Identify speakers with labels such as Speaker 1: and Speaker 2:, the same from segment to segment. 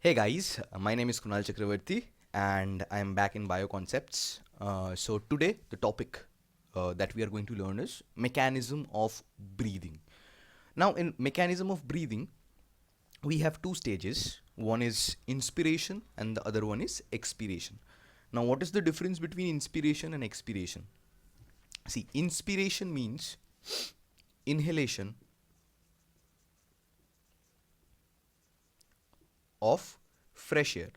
Speaker 1: Hey guys, my name is Kunal Chakravarti and I am back in Bioconcepts. So today the topic that we are going to learn is mechanism of breathing. Now in mechanism of breathing, we have two stages. One is inspiration and the other one is expiration. Now what is the difference between inspiration and expiration? See, inspiration means inhalation of fresh air,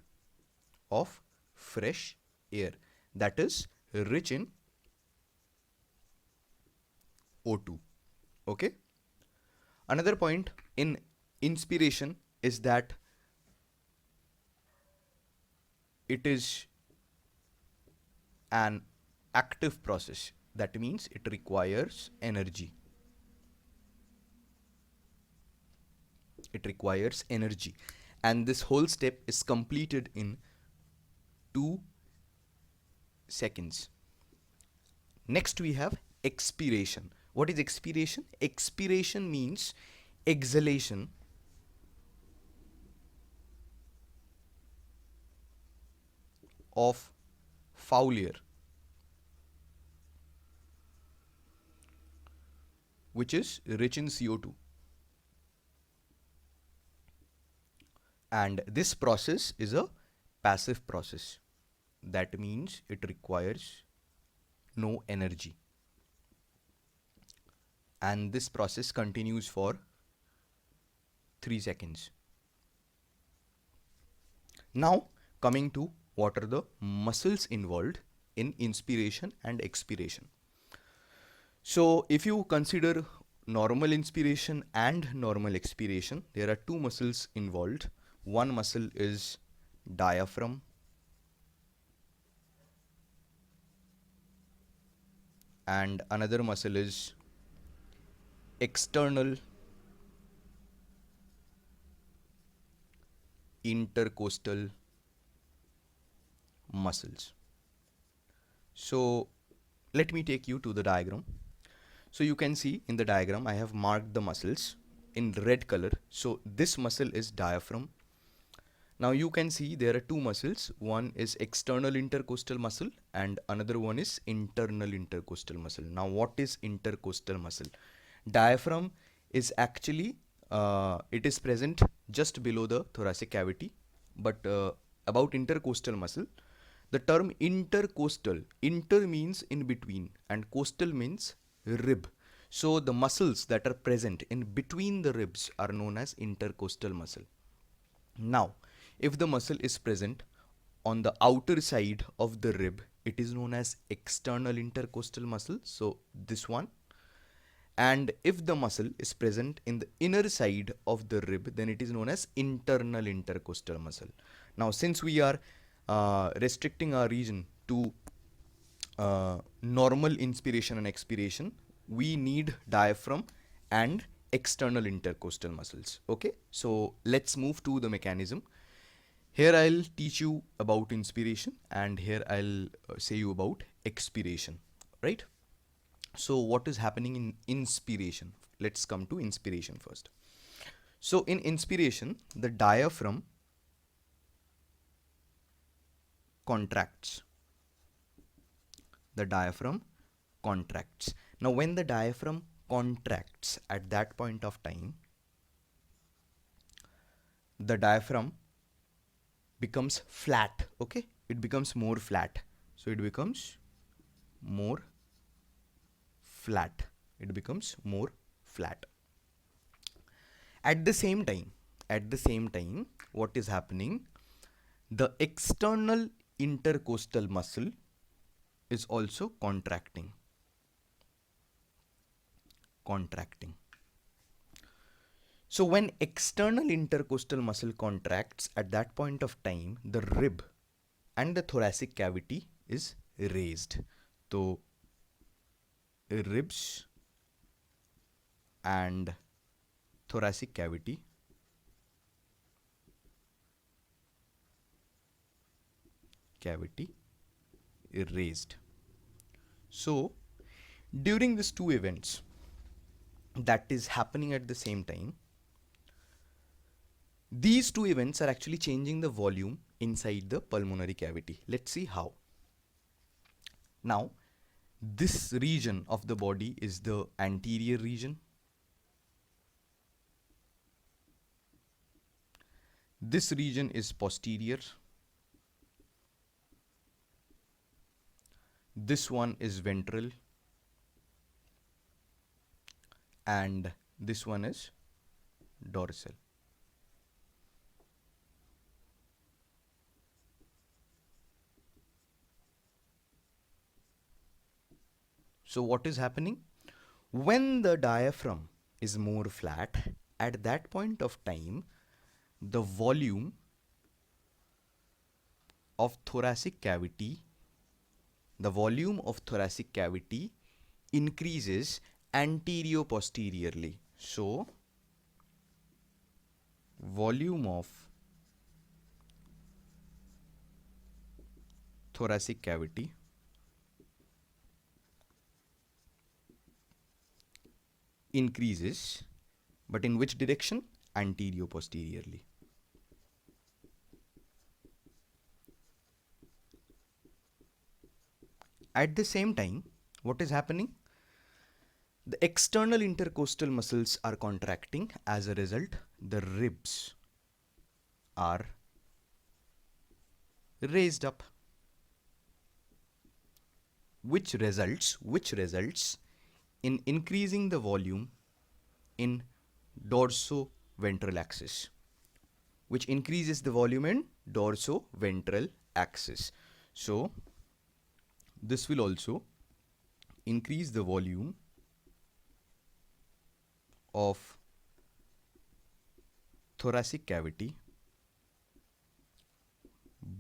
Speaker 1: of fresh air that is rich in O2. Okay. Another point in inspiration is that it is an active process. That means it requires energy. It requires energy. And this whole step is completed in 2 seconds. Next we have expiration. What is expiration? Expiration means exhalation of foul air, which is rich in CO2. And this process is a passive process. That means it requires no energy. And this process continues for 3 seconds. Now coming to what are the muscles involved in inspiration and expiration. So if you consider normal inspiration and normal expiration, there are two muscles involved. One muscle is diaphragm and another muscle is external intercostal muscles. So let me take you to the diagram. So you can see in the diagram I have marked the muscles in red color. So this muscle is diaphragm. Now you can see there are two muscles. One is external intercostal muscle and another one is internal intercostal muscle. Now what is intercostal muscle? Diaphragm is actually it is present just below the thoracic cavity. But about intercostal muscle, the term intercostal, inter means in between and costal means rib. So the muscles that are present in between the ribs are known as intercostal muscle. Now if the muscle is present on the outer side of the rib, it is known as external intercostal muscle. So this one. And if the muscle is present in the inner side of the rib, then it is known as internal intercostal muscle. Now since we are restricting our region to normal inspiration and expiration, we need diaphragm and external intercostal muscles. Okay, so let's move to the mechanism. Here I'll teach you about inspiration and here I'll say you about expiration, right? So what is happening in inspiration? Let's come to inspiration first. So in inspiration, the diaphragm contracts. The diaphragm contracts. Now when the diaphragm contracts at that point of time, the diaphragm becomes flat. Okay, it becomes more flat. So it becomes more flat. It becomes more flat. At the same time, what is happening? The external intercostal muscle is also contracting. So when external intercostal muscle contracts, at that point of time, the rib and the thoracic cavity is raised. So ribs and thoracic cavity is raised. So during these two events that is happening at the same time, These two events are actually changing the volume inside the pulmonary cavity. Let's see how. Now, this region of the body is the anterior region. This region is posterior. This one is ventral. And this one is dorsal. So what is happening? When the diaphragm is more flat, at that point of time, the volume of thoracic cavity, increases anterior-posteriorly. So, volume of thoracic cavity increases, but in which direction? Anterior-posteriorly. At the same time, what is happening? The external intercostal muscles are contracting. As a result, the ribs are raised up, which results in increasing the volume in dorso-ventral axis, which increases the volume in dorso-ventral axis. So, this will also increase the volume of thoracic cavity,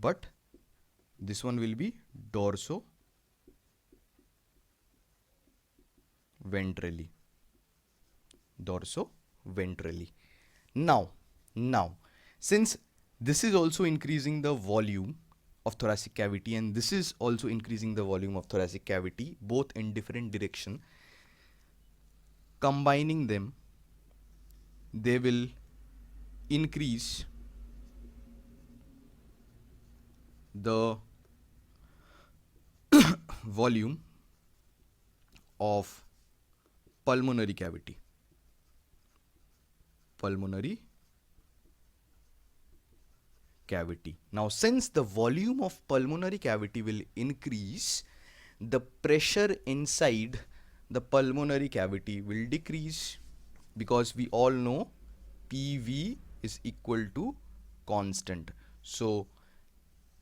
Speaker 1: but this one will be dorso-ventrally. Now, since this is also increasing the volume of thoracic cavity and this is also increasing the volume of thoracic cavity, both in different direction, combining them, they will increase the volume of pulmonary cavity. Now, since the volume of pulmonary cavity will increase, the pressure inside the pulmonary cavity will decrease, because we all know PV is equal to constant. So,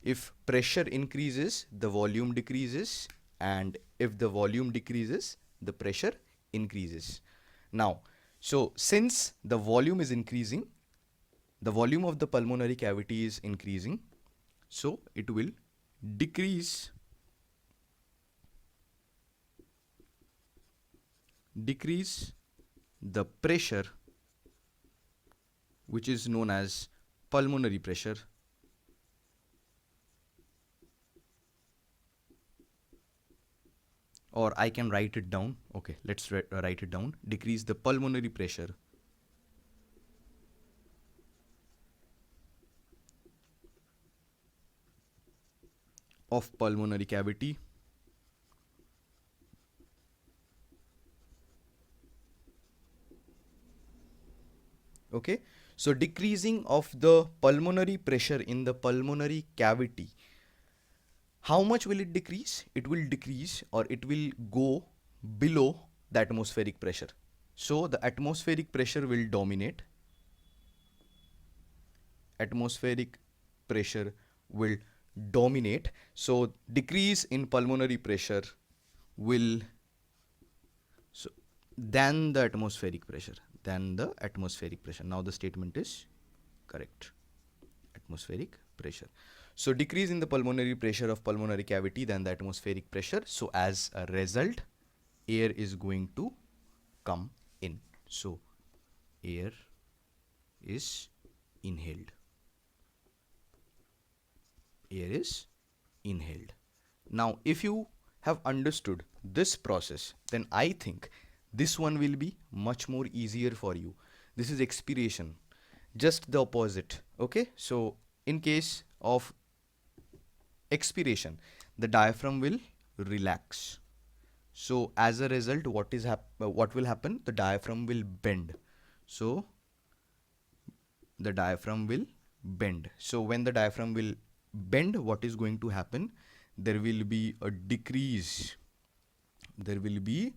Speaker 1: if pressure increases, the volume decreases, and if the volume decreases, the pressure increases. Now, so since the volume is increasing, the volume of the pulmonary cavity is increasing, so it will decrease the pressure, which is known as pulmonary pressure, or I can write it down. Okay, let's write it down. Decrease the pulmonary pressure of pulmonary cavity okay. So decreasing of the pulmonary pressure in the pulmonary cavity, how much will it decrease? It will decrease, or it will go below the atmospheric pressure. So the atmospheric pressure will dominate. So decrease in pulmonary pressure will than the atmospheric pressure. Now the statement is correct. Atmospheric pressure. So decrease in the pulmonary pressure of pulmonary cavity than the atmospheric pressure. So as a result, air is going to come in. So air is inhaled. Now, if you have understood this process, then I think this one will be much more easier for you. This is expiration. just the opposite. Okay, so in case of expiration, the diaphragm will relax. So as a result, what will happen? The diaphragm will bend. So the diaphragm will bend. So when the diaphragm will bend, what is going to happen? There will be a decrease. There will be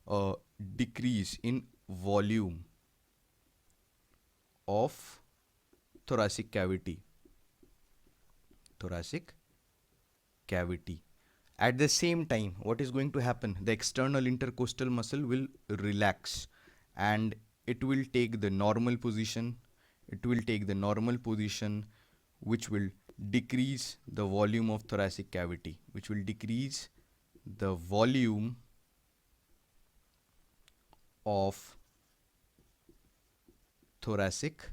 Speaker 1: a decrease in volume of thoracic cavity. Thoracic cavity. At the same time, what is going to happen? The external intercostal muscle will relax and it will take the normal position. It will take the normal position, which will decrease the volume of thoracic cavity, which will decrease the volume of thoracic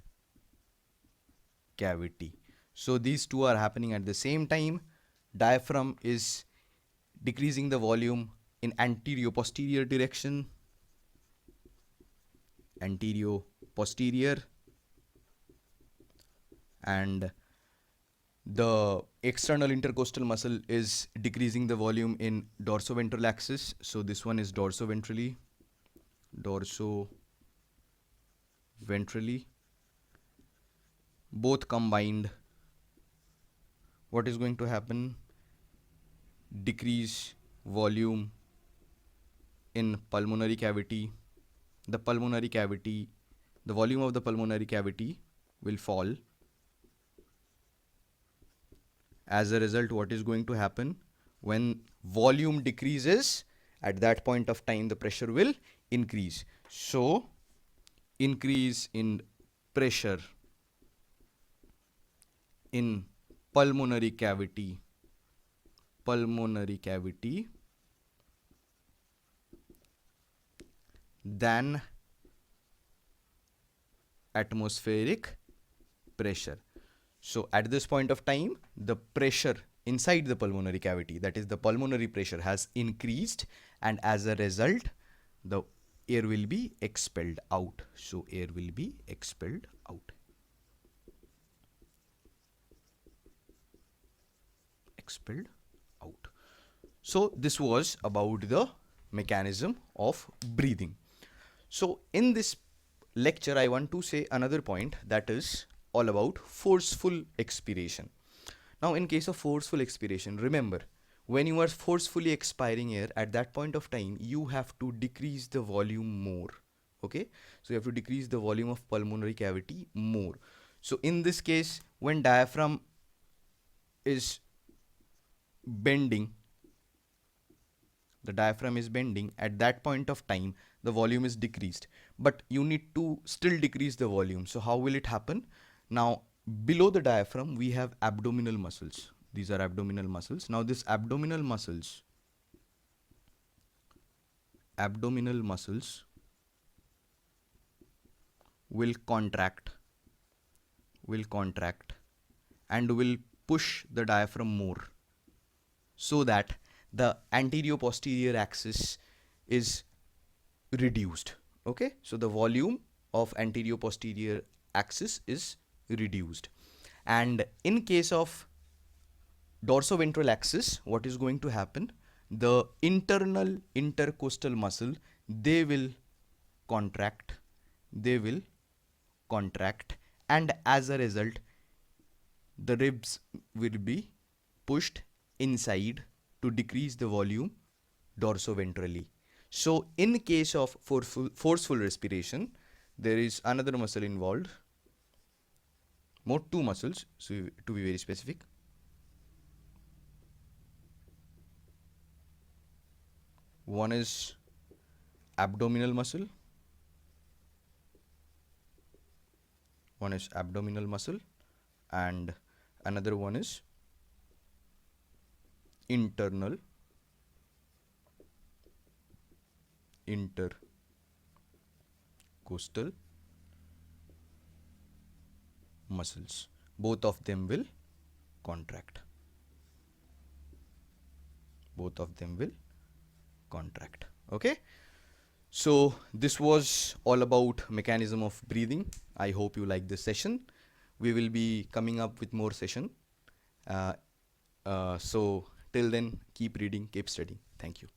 Speaker 1: cavity. So these two are happening at the same time. Diaphragm is decreasing the volume in anterior-posterior direction, anterior-posterior, and the external intercostal muscle is decreasing the volume in dorsoventral axis. So this one is dorsoventrally, both combined. What is going to happen? Decrease volume in pulmonary cavity. The volume of the pulmonary cavity will fall. As a result, what is going to happen? When volume decreases, at that point of time, the pressure will increase. So, increase in pressure in pulmonary cavity than atmospheric pressure. So at this point of time, the pressure inside the pulmonary cavity, that is the pulmonary pressure, has increased, and as a result, the air will be expelled out. So air will be expelled out. Expelled out. So this was about the mechanism of breathing. So in this lecture, I want to say another point, that is all about forceful expiration. Now in case of forceful expiration, remember, when you are forcefully expiring air, at that point of time, you have to decrease the volume more. Okay, so you have to decrease the volume of pulmonary cavity more. So in this case, when diaphragm is bending, at that point of time, the volume is decreased, but you need to still decrease the volume. So how will it happen? Now below the diaphragm, we have abdominal muscles. These are abdominal muscles. Now this abdominal muscles will contract and will push the diaphragm more, so that the anterior posterior axis is reduced. Okay, so the volume of anterior posterior axis is reduced. And in case of dorsoventral axis, what is going to happen? The internal intercostal muscle, they will contract, and as a result, the ribs will be pushed inside to decrease the volume dorsoventrally. So in case of forceful respiration, there is another muscle involved, two muscles, so to be very specific. One is abdominal muscle, and another one is internal intercostal muscles. Both of them will contract. Okay, So this was all about mechanism of breathing. I hope you like this session. We will be coming up with more session. uh, so till then, keep reading, keep studying. Thank you.